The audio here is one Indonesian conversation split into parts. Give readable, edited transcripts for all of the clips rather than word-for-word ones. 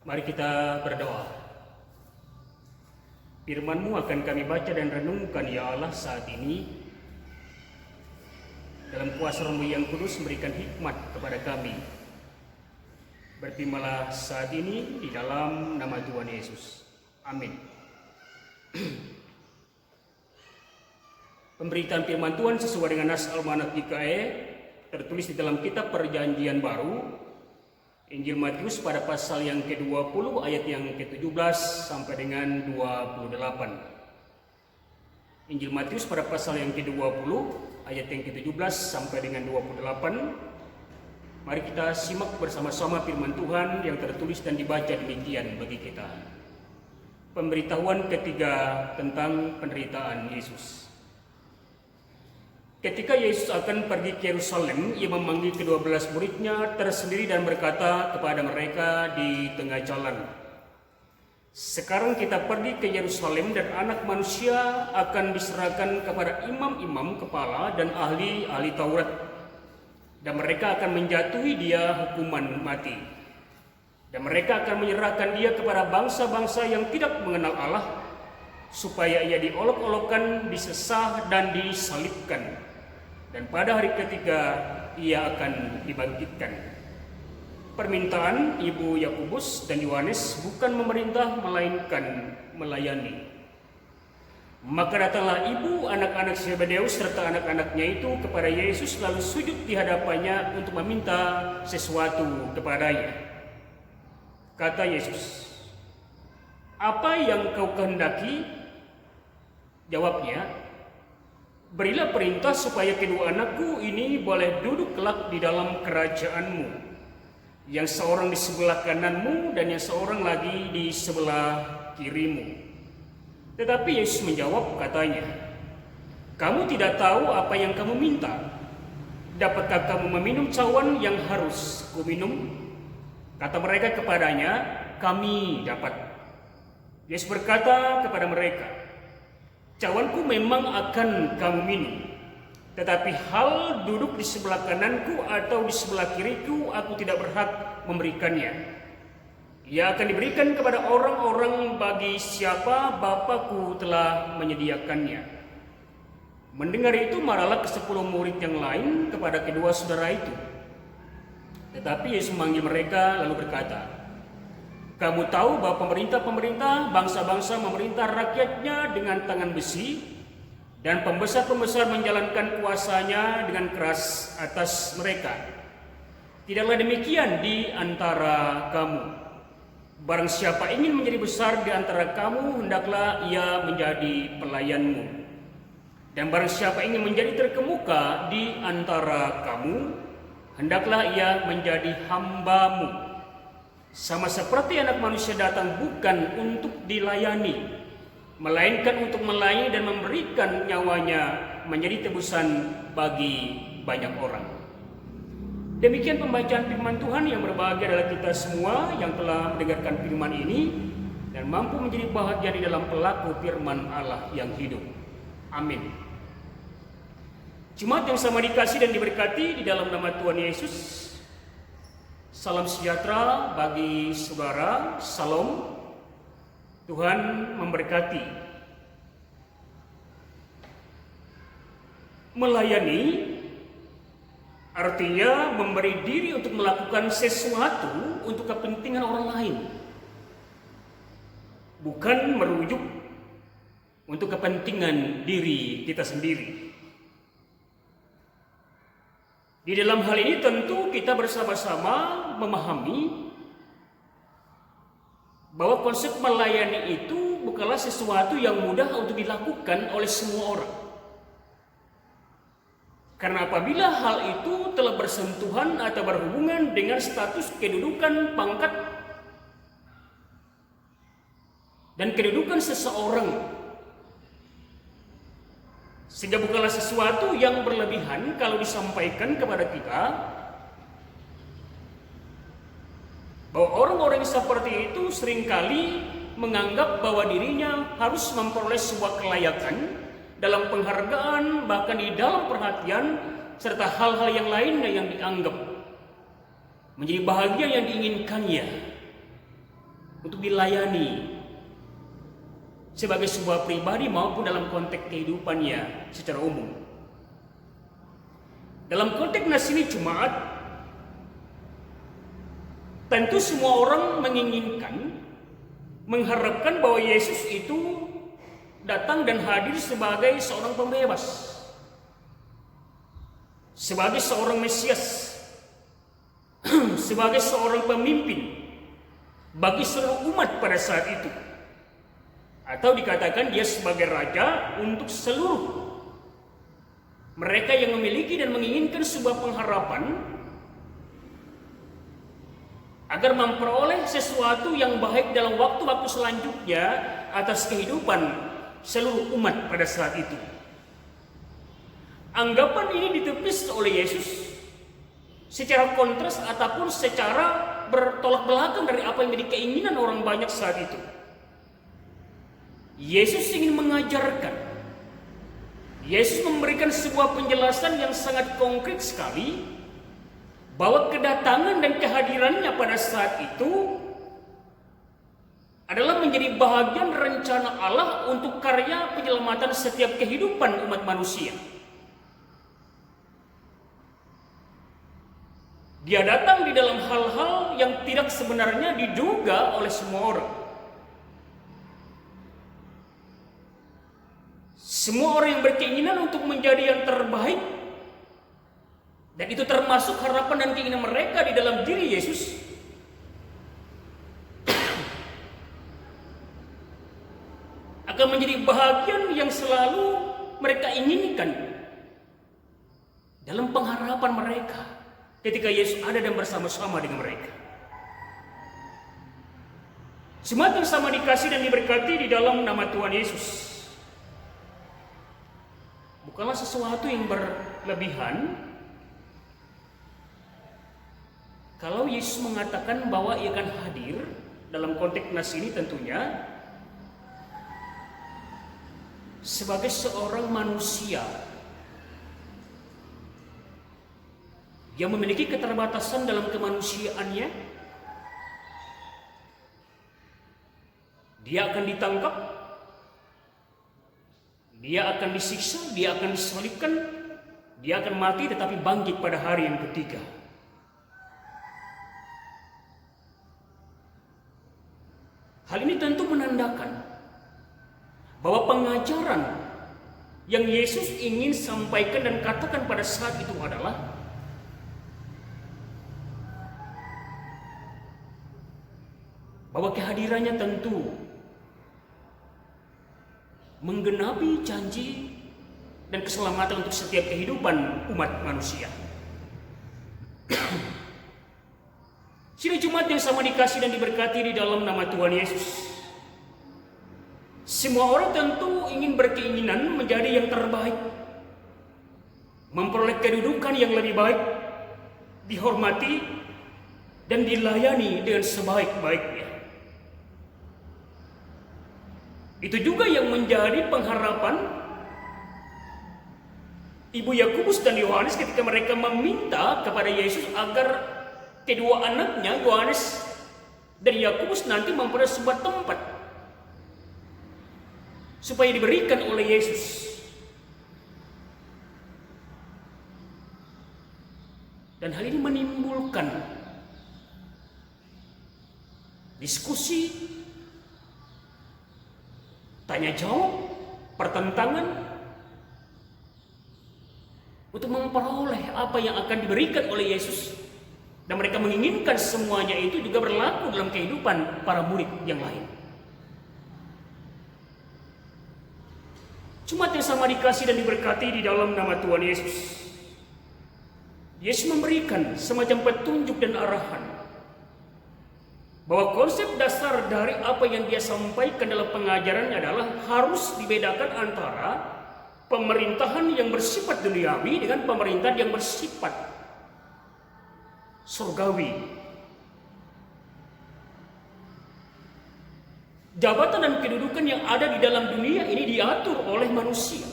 Mari kita berdoa. Firman-Mu akan kami baca dan renungkan ya Allah saat ini. Dalam kuasa Roh-Mu yang kudus memberikan hikmat kepada kami. Berfirmanlah saat ini di dalam nama Tuhan Yesus. Amin. Pemberitaan firman Tuhan sesuai dengan nas Almanat GKE tertulis di dalam kitab Perjanjian Baru Injil Matius pada pasal yang ke-20 ayat yang ke-17 sampai dengan 28. Injil Matius pada pasal yang ke-20 ayat yang ke-17 sampai dengan 28. Mari kita simak bersama-sama firman Tuhan yang tertulis dan dibaca demikian bagi kita. Pemberitahuan ketiga tentang penderitaan Yesus. Ketika Yesus akan pergi ke Yerusalem, ia memanggil ke-12 muridnya tersendiri dan berkata kepada mereka di tengah jalan, "Sekarang kita pergi ke Yerusalem dan Anak Manusia akan diserahkan kepada imam-imam kepala dan ahli-ahli Taurat. Dan mereka akan menjatuhi dia hukuman mati. Dan mereka akan menyerahkan dia kepada bangsa-bangsa yang tidak mengenal Allah, supaya ia diolok-olokkan, disesah, dan disalibkan. Dan pada hari ketiga ia akan dibangkitkan." Permintaan Ibu Yakobus dan Yohanes bukan memerintah melainkan melayani. Maka datanglah ibu anak-anak Zebedeus serta anak-anaknya itu kepada Yesus lalu sujud di hadapannya untuk meminta sesuatu kepadanya. Kata Yesus, "Apa yang kau kehendaki?" Jawabnya, "Berilah perintah supaya kedua anakku ini boleh duduk kelak di dalam kerajaan-Mu, yang seorang di sebelah kanan-Mu dan yang seorang lagi di sebelah kiri-Mu." Tetapi Yesus menjawab katanya, "Kamu tidak tahu apa yang kamu minta. Dapatkah kamu meminum cawan yang harus kuminum?" Kata mereka kepadanya, "Kami dapat." Yesus berkata kepada mereka, "Cawanku memang akan kamu minum, tetapi hal duduk di sebelah kananku atau di sebelah kiriku aku tidak berhak memberikannya. Ia akan diberikan kepada orang-orang bagi siapa Bapa-Ku telah menyediakannya." Mendengar itu marahlah ke-10 murid yang lain kepada kedua saudara itu. Tetapi Yesus memanggil mereka lalu berkata, "Kamu tahu bahwa pemerintah-pemerintah bangsa-bangsa memerintah rakyatnya dengan tangan besi, dan pembesar-pembesar menjalankan kuasanya dengan keras atas mereka. Tidaklah demikian di antara kamu. Barang siapa ingin menjadi besar di antara kamu, hendaklah ia menjadi pelayanmu. Dan barang siapa ingin menjadi terkemuka di antara kamu, hendaklah ia menjadi hambamu. Sama seperti Anak Manusia datang bukan untuk dilayani, melainkan untuk melayani dan memberikan nyawanya menjadi tebusan bagi banyak orang." Demikian pembacaan firman Tuhan. Yang berbahagia adalah kita semua yang telah mendengarkan firman ini dan mampu menjadi bahagia di dalam pelaku firman Allah yang hidup. Amin. Jemaat yang sama dikasih dan diberkati di dalam nama Tuhan Yesus, salam sejahtera bagi saudara. Salam. Tuhan memberkati. Melayani artinya memberi diri untuk melakukan sesuatu untuk kepentingan orang lain, bukan merujuk untuk kepentingan diri kita sendiri. Di dalam hal ini tentu kita bersama-sama memahami bahwa konsep melayani itu bukanlah sesuatu yang mudah untuk dilakukan oleh semua orang. Karena apabila hal itu telah bersentuhan atau berhubungan dengan status kedudukan, pangkat, dan kedudukan seseorang, sehingga bukanlah sesuatu yang berlebihan kalau disampaikan kepada kita bahwa orang-orang seperti itu seringkali menganggap bahwa dirinya harus memperoleh sebuah kelayakan dalam penghargaan, bahkan di dalam perhatian, serta hal-hal yang lainnya yang dianggap menjadi bahagia yang diinginkannya. untuk dilayani sebagai sebuah pribadi maupun dalam konteks kehidupannya secara umum. Dalam konteks Nasini Jemaat, tentu semua orang menginginkan, mengharapkan bahwa Yesus itu datang dan hadir sebagai seorang pembebas, sebagai seorang Mesias, sebagai seorang pemimpin bagi seluruh umat pada saat itu. Atau dikatakan dia sebagai raja untuk seluruh mereka yang memiliki dan menginginkan sebuah pengharapan agar memperoleh sesuatu yang baik dalam waktu-waktu selanjutnya atas kehidupan seluruh umat pada saat itu. Anggapan ini ditepis oleh Yesus secara kontras ataupun secara bertolak belakang dari apa yang menjadi keinginan orang banyak saat itu. Yesus ingin mengajarkan, Yesus memberikan sebuah penjelasan yang sangat konkret sekali bahwa kedatangan dan kehadirannya pada saat itu adalah menjadi bahagian rencana Allah untuk karya penyelamatan setiap kehidupan umat manusia. Dia datang di dalam hal-hal yang tidak sebenarnya diduga oleh semua orang. Semua orang yang berkeinginan untuk menjadi yang terbaik, dan itu termasuk harapan dan keinginan mereka di dalam diri Yesus, akan menjadi bahagian yang selalu mereka inginkan dalam pengharapan mereka ketika Yesus ada dan bersama-sama dengan mereka. Semakin sama dikasih dan diberkati di dalam nama Tuhan Yesus, bukanlah sesuatu yang berlebihan kalau Yesus mengatakan bahwa ia akan hadir dalam konteks nas ini tentunya sebagai seorang manusia yang memiliki keterbatasan dalam kemanusiaannya. Dia akan ditangkap, dia akan disiksa, dia akan disalibkan, dia akan mati tetapi bangkit pada hari yang ketiga. Hal ini tentu menandakan bahwa pengajaran yang Yesus ingin sampaikan dan katakan pada saat itu adalah bahwa kehadirannya tentu menggenapi janji dan keselamatan untuk setiap kehidupan umat manusia. Sidang Jumat yang sama dikasih dan diberkati di dalam nama Tuhan Yesus, semua orang tentu ingin berkeinginan menjadi yang terbaik, memperoleh kedudukan yang lebih baik, dihormati dan dilayani dengan sebaik-baiknya. Itu juga yang menjadi pengharapan Ibu Yakobus dan Yohanes ketika mereka meminta kepada Yesus agar kedua anaknya, Yohanes dan Yakobus, nanti memperoleh sebuah tempat supaya diberikan oleh Yesus. Dan hal ini menimbulkan diskusi, tanya jawab, pertentangan untuk memperoleh apa yang akan diberikan oleh Yesus. Dan mereka menginginkan semuanya itu juga berlaku dalam kehidupan para murid yang lain. Jumat yang sama dikasih dan diberkati di dalam nama Tuhan Yesus, Yesus memberikan semacam petunjuk dan arahan bahwa konsep dasar dari apa yang dia sampaikan dalam pengajarannya adalah harus dibedakan antara pemerintahan yang bersifat duniawi dengan pemerintahan yang bersifat surgawi. Jabatan dan kedudukan yang ada di dalam dunia ini diatur oleh manusia,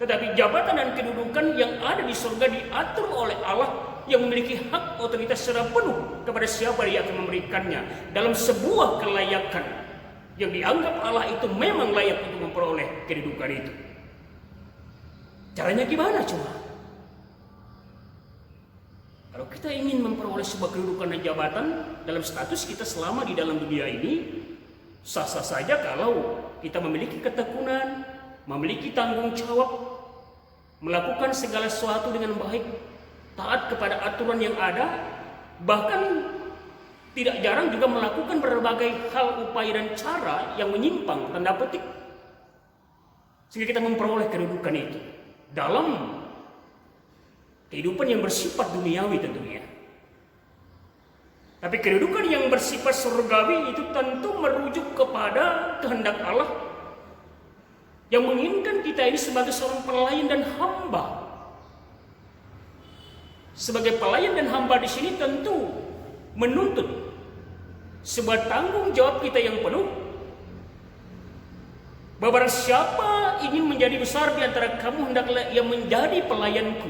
tetapi jabatan dan kedudukan yang ada di surga diatur oleh Allah yang memiliki hak otoritas secara penuh kepada siapa yang akan memberikannya dalam sebuah kelayakan yang dianggap Allah itu memang layak untuk memperoleh kedudukan itu. Caranya gimana coba? Kalau kita ingin memperoleh sebuah kedudukan dan jabatan dalam status kita selama di dalam dunia ini, sah-sah saja kalau kita memiliki ketekunan, memiliki tanggung jawab, melakukan segala sesuatu dengan baik, taat kepada aturan yang ada, bahkan tidak jarang juga melakukan berbagai hal, upaya dan cara yang menyimpang, tanda petik, sehingga kita memperoleh kedudukan itu dalam kehidupan yang bersifat duniawi tentunya. Tapi kedudukan yang bersifat surgawi itu tentu merujuk kepada kehendak Allah yang menginginkan kita ini sebagai seorang pelayan dan hamba. Sebagai pelayan dan hamba di sini tentu menuntut sebuah tanggung jawab kita yang penuh. Barang siapa ingin menjadi besar di antara kamu, hendaklah ia menjadi pelayanku.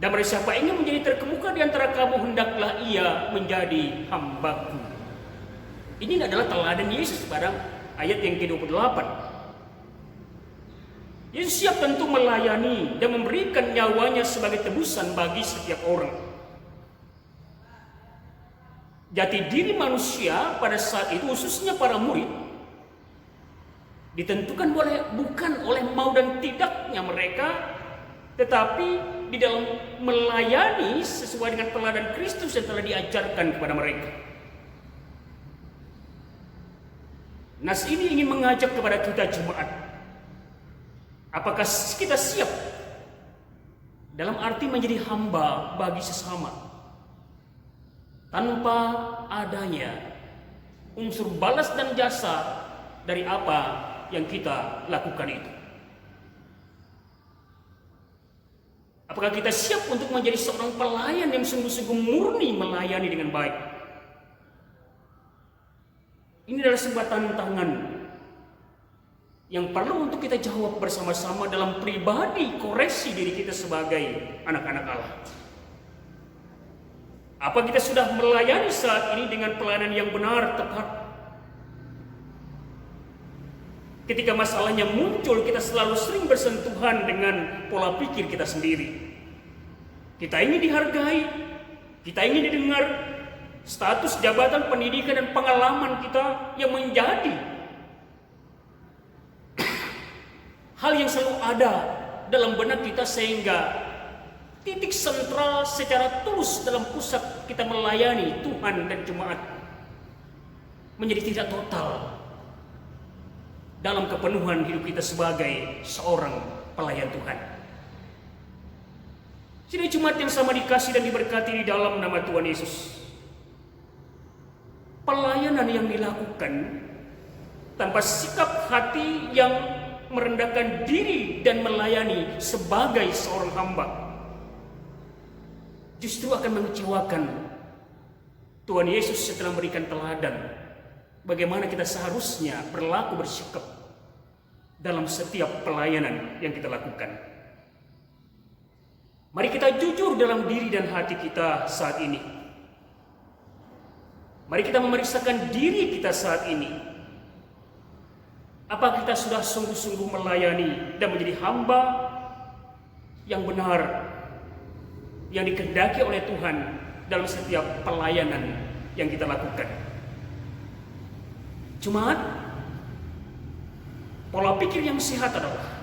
Dan barang siapa ingin menjadi terkemuka di antara kamu, hendaklah ia menjadi hambaku. Ini adalah teladan Yesus pada ayat yang ke-28. Yesus siap tentu melayani dan memberikan nyawanya sebagai tebusan bagi setiap orang. Jati diri manusia pada saat itu, khususnya para murid, ditentukan bukan oleh mau dan tidaknya mereka, tetapi di dalam melayani sesuai dengan teladan Kristus yang telah diajarkan kepada mereka. Nas ini ingin mengajak kepada kita jemaat. Apakah kita siap dalam arti menjadi hamba bagi sesama tanpa adanya unsur balas dan jasa dari apa yang kita lakukan itu? Apakah kita siap untuk menjadi seorang pelayan yang sungguh-sungguh murni melayani dengan baik? Ini adalah sebuah tantangan yang perlu untuk kita jawab bersama-sama dalam pribadi koreksi diri kita sebagai anak-anak Allah. Apa kita sudah melayani saat ini dengan pelayanan yang benar, tepat? Ketika masalahnya muncul, kita selalu sering bersentuhan dengan pola pikir kita sendiri. Kita ingin dihargai, kita ingin didengar, status, jabatan, pendidikan, dan pengalaman kita yang menjadi hal yang selalu ada dalam benak kita, sehingga titik sentral secara tulus dalam pusat kita melayani Tuhan dan jemaat menjadi tidak total dalam kepenuhan hidup kita sebagai seorang pelayan Tuhan. Jadi jemaat yang sama dikasih dan diberkati di dalam nama Tuhan Yesus, pelayanan yang dilakukan tanpa sikap hati yang merendahkan diri dan melayani sebagai seorang hamba justru akan mengecewakan Tuhan Yesus setelah memberikan teladan bagaimana kita seharusnya berlaku, bersikap dalam setiap pelayanan yang kita lakukan. Mari kita jujur dalam diri dan hati kita saat ini. Mari kita memeriksakan diri kita saat ini. Apa kita sudah sungguh-sungguh melayani dan menjadi hamba yang benar, yang dikehendaki oleh Tuhan dalam setiap pelayanan yang kita lakukan? Jemaat, pola pikir yang sehat adalah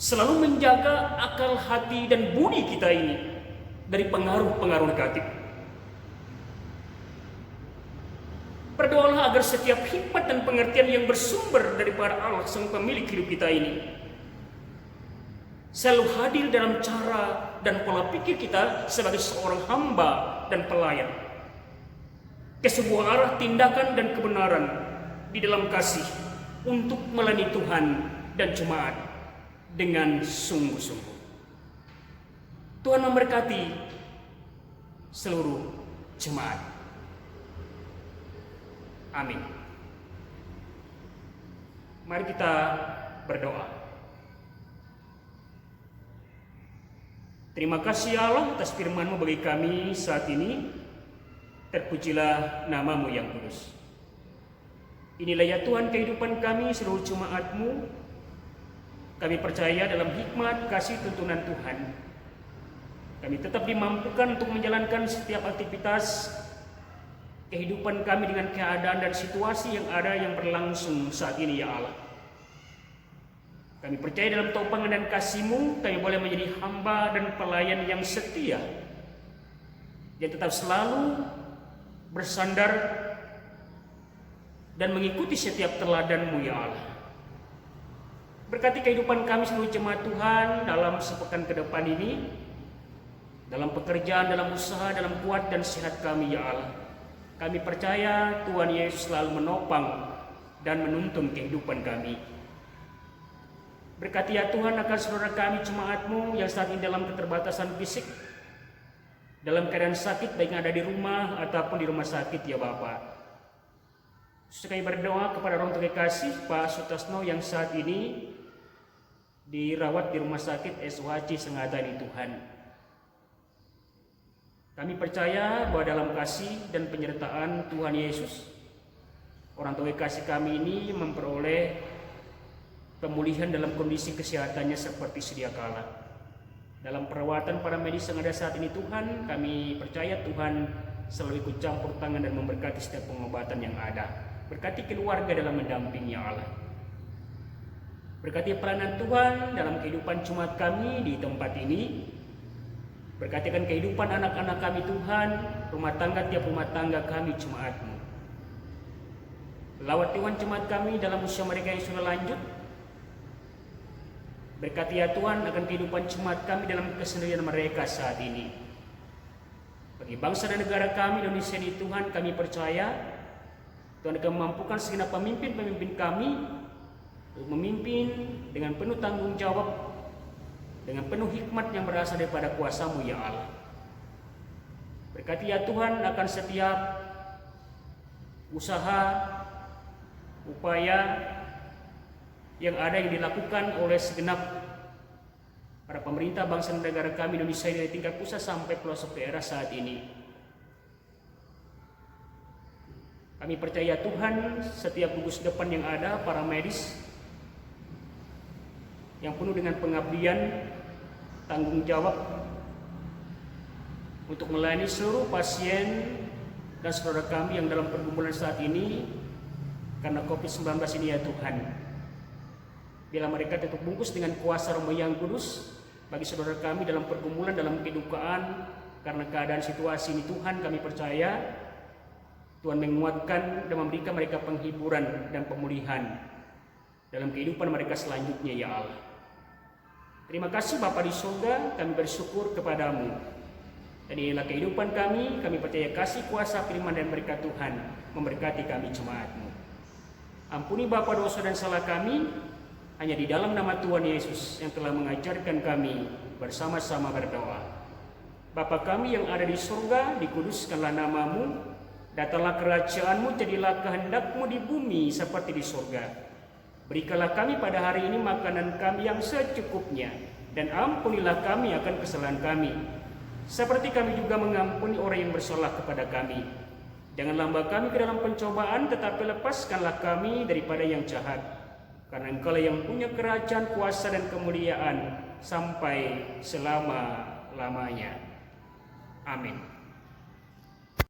selalu menjaga akal hati dan budi kita ini dari pengaruh-pengaruh negatif. Berdoalah agar setiap hikmat dan pengertian yang bersumber daripada Allah sang pemilik hidup kita ini selalu hadir dalam cara dan pola pikir kita sebagai seorang hamba dan pelayan ke sebuah arah tindakan dan kebenaran di dalam kasih untuk melayani Tuhan dan jemaat dengan sungguh-sungguh. Tuhan memberkati seluruh jemaat. Amin. Mari kita berdoa. Terima kasih ya Allah atas firman-Mu bagi kami saat ini. Terpujilah nama-Mu yang kudus. Inilah ya Tuhan kehidupan kami seluruh jemaat-Mu. Kami percaya dalam hikmat kasih tuntunan Tuhan, kami tetap dimampukan untuk menjalankan setiap aktivitas kehidupan kami dengan keadaan dan situasi yang ada yang berlangsung saat ini ya Allah. Kami percaya dalam topangan dan kasih-Mu, kami boleh menjadi hamba dan pelayan yang setia, yang tetap selalu bersandar dan mengikuti setiap teladan-Mu ya Allah. Berkati kehidupan kami seluruh jemaat Tuhan dalam sepekan ke depan ini, dalam pekerjaan, dalam usaha, dalam kuat dan sehat kami ya Allah. Kami percaya Tuhan Yesus selalu menopang dan menuntun kehidupan kami. Berkati ya Tuhan akan saudara kami jemaat-Mu yang saat ini dalam keterbatasan fisik, dalam keadaan sakit baik yang ada di rumah ataupun di rumah sakit ya Bapak. Kami berdoa kepada orang terkasih Pak Sutasno yang saat ini dirawat di rumah sakit SUHC Sengatani Tuhan. Kami percaya bahwa dalam kasih dan penyertaan Tuhan Yesus, orang tua kasih kami ini memperoleh pemulihan dalam kondisi kesehatannya seperti sedia kala. Dalam perawatan para medis yang ada saat ini Tuhan, kami percaya Tuhan selalu ikut campur tangan dan memberkati setiap pengobatan yang ada. Berkati keluarga dalam mendampingi Allah. Berkati pelayanan Tuhan dalam kehidupan jemaat kami di tempat ini. Berkatikan kehidupan anak-anak kami Tuhan, rumah tangga tiap rumah tangga kami jemaat-Mu. Lawat Tuhan jemaat kami dalam usia mereka yang sudah lanjut. Berkati ya Tuhan akan kehidupan jemaat kami dalam kesendirian mereka saat ini. Bagi bangsa dan negara kami Indonesia ini Tuhan, kami percaya Tuhan akan memampukan segenap pemimpin-pemimpin kami untuk memimpin dengan penuh tanggung jawab, dengan penuh hikmat yang berasal daripada kuasa-Mu ya Allah. Berkati ya Tuhan akan setiap usaha, upaya yang ada yang dilakukan oleh segenap para pemerintah bangsa dan negara kami Indonesia dari tingkat pusat sampai pelosok daerah saat ini. Kami percaya Tuhan setiap gugus depan yang ada, para medis yang penuh dengan pengabdian, tanggung jawab untuk melayani seluruh pasien dan saudara kami yang dalam pergumulan saat ini karena COVID-19 ini ya Tuhan. Bila mereka tetap bungkus dengan kuasa Roh yang kudus bagi saudara kami dalam pergumulan, dalam kedukaan karena keadaan situasi ini Tuhan, kami percaya Tuhan menguatkan dan memberikan mereka penghiburan dan pemulihan dalam kehidupan mereka selanjutnya ya Allah. Terima kasih Bapa di surga, kami bersyukur kepadamu. Dan inilah kehidupan kami percaya kasih kuasa firman dan berkat Tuhan memberkati kami jemaat-Mu. Ampuni Bapa dosa dan salah kami, hanya di dalam nama Tuhan Yesus yang telah mengajarkan kami bersama-sama berdoa. Bapa kami yang ada di surga, dikuduskanlah nama-Mu, datanglah kerajaan-Mu, jadilah kehendak-Mu di bumi seperti di surga. Berikanlah kami pada hari ini makanan kami yang secukupnya, dan ampunilah kami akan kesalahan kami, seperti kami juga mengampuni orang yang bersalah kepada kami. Janganlah bawa kami ke dalam pencobaan, tetapi lepaskanlah kami daripada yang jahat. Karena Engkaulah yang punya kerajaan, kuasa dan kemuliaan sampai selama-lamanya. Amin.